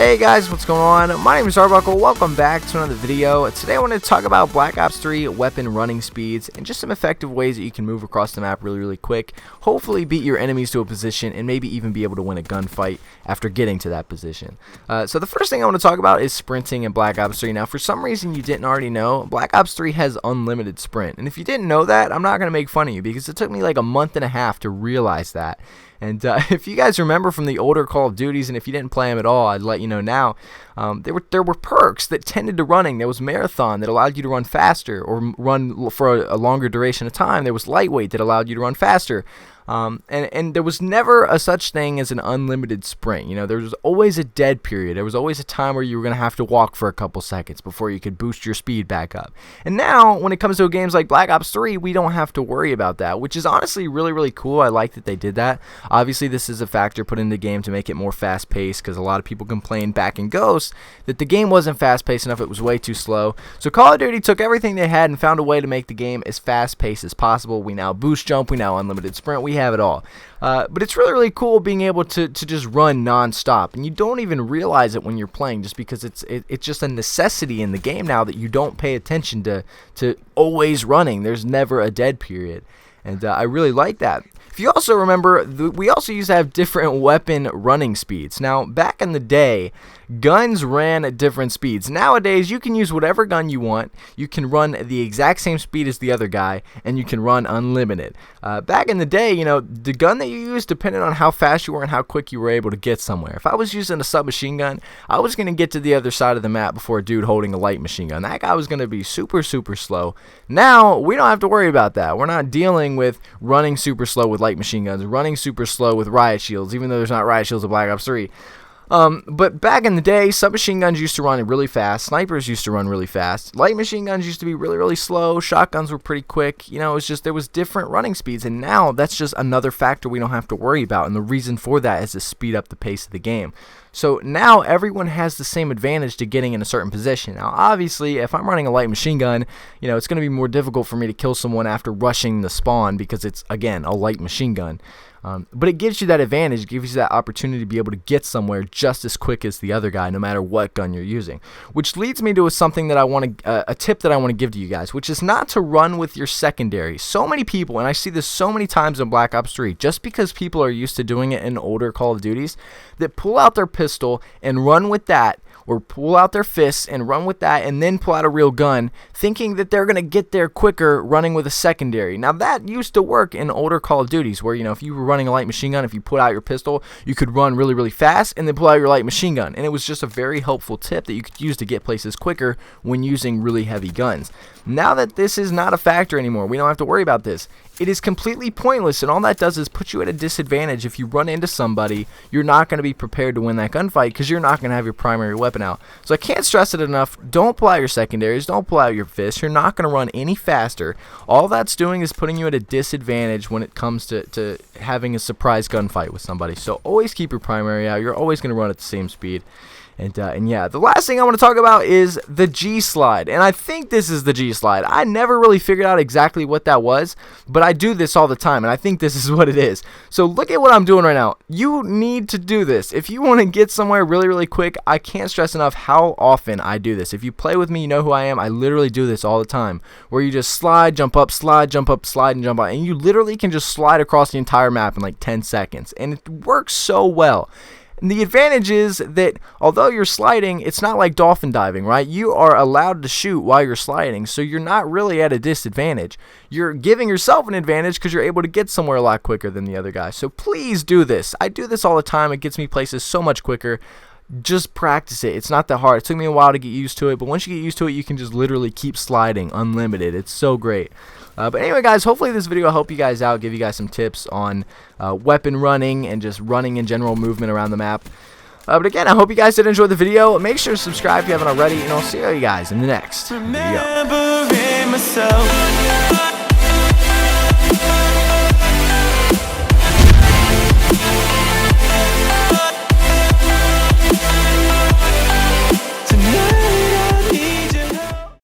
Hey guys, what's going on? My name is Arbuckle. Welcome back to another video. Today I want to talk about Black Ops 3 weapon running speeds and just some effective ways that you can move across the map really quick, hopefully beat your enemies to a position and maybe even be able to win a gunfight after getting to that position. So the first thing I want to talk about is sprinting in Black Ops 3. Now for some reason you didn't already know, Black Ops 3 has unlimited sprint, and if you didn't know that, I'm not going to make fun of you because it took me like a month and a half to realize that. And if you guys remember from the older Call of Duties, and if you didn't play them at all, I'd let you know now, there were perks that tended to running. There was Marathon that allowed you to run faster or run for a longer duration of time. There was Lightweight that allowed you to run faster. And there was never a such thing as an unlimited sprint. You know, there was always a dead period. There was always a time where you were going to have to walk for a couple seconds before you could boost your speed back up. And now, when it comes to games like Black Ops 3, we don't have to worry about that, which is honestly really cool. I like that they did that. Obviously, this is a factor put in the game to make it more fast-paced, because a lot of people complained back in Ghost that the game wasn't fast-paced enough. It was way too slow. So Call of Duty took everything they had and found a way to make the game as fast-paced as possible. We now boost jump. We now unlimited sprint. We have it all. But it's really cool being able to just run non-stop, and you don't even realize it when you're playing, just because it's just a necessity in the game now that you don't pay attention to always running. There's never a dead period, and I really like that. If you also remember, we also used to have different weapon running speeds. Now, back in the day, guns ran at different speeds. Nowadays, you can use whatever gun you want. You can run the exact same speed as the other guy, and you can run unlimited. Back in the day, you know, the gun that you used depended on how fast you were and how quick you were able to get somewhere. If I was using a submachine gun, I was going to get to the other side of the map before a dude holding a light machine gun. That guy was going to be super slow. Now, we don't have to worry about that. We're not dealing with running super slow with light machine guns, running super slow with riot shields, even though there's not riot shields in Black Ops 3. But back in the day, submachine guns used to run really fast, snipers used to run really fast, light machine guns used to be really slow, shotguns were pretty quick. You know, it was just, there was different running speeds, and now that's just another factor we don't have to worry about, and the reason for that is to speed up the pace of the game. So now everyone has the same advantage to getting in a certain position. Now obviously, if I'm running a light machine gun, you know, it's going to be more difficult for me to kill someone after rushing the spawn because it's, again, a light machine gun. But it gives you that advantage, it gives you that opportunity to be able to get somewhere just as quick as the other guy, no matter what gun you're using. Which leads me to something that I want to, a tip that I want to give to you guys, which is not to run with your secondary. So many people, and I see this so many times in Black Ops 3, just because people are used to doing it in older Call of Duties, that pull out their pistol and run with that, or pull out their fists and run with that, and then pull out a real gun, thinking that they're going to get there quicker running with a secondary. Now that used to work in older Call of Duties, where, you know, if you were running a light machine gun, if you put out your pistol, you could run really fast and then pull out your light machine gun, and it was just a very helpful tip that you could use to get places quicker when using really heavy guns. Now that this is not a factor anymore, we don't have to worry about this. It is completely pointless, and all that does is put you at a disadvantage. If you run into somebody, you're not going to be prepared to win that gunfight because you're not going to have your primary weapon out. So I can't stress it enough. Don't pull out your secondaries. Don't pull out your fists. You're not going to run any faster. All that's doing is putting you at a disadvantage when it comes to having a surprise gunfight with somebody. So always keep your primary out. You're always going to run at the same speed. And yeah, the last thing I want to talk about is the G-slide, and I think this is the G-slide. I never really figured out exactly what that was, but I do this all the time, and I think this is what it is. So look at what I'm doing right now. You need to do this. If you want to get somewhere really quick, I can't stress enough how often I do this. If you play with me, you know who I am. I literally do this all the time, where you just slide, jump up, slide, jump up, slide, and jump out, and you literally can just slide across the entire map in like 10 seconds, and it works so well. And the advantage is that although you're sliding, it's not like dolphin diving, right? You are allowed to shoot while you're sliding, so you're not really at a disadvantage. You're giving yourself an advantage because you're able to get somewhere a lot quicker than the other guy. So please do this. I do this all the time. It gets me places so much quicker. Just practice it. It's not that hard. It took me a while to get used to it, but once you get used to it, you can just literally keep sliding unlimited. It's so great. But anyway, guys, hopefully this video will help you guys out, give you guys some tips on weapon running and just running in general, movement around the map. But again, I hope you guys did enjoy the video. Make sure to subscribe if you haven't already, and I'll see you guys in the next video.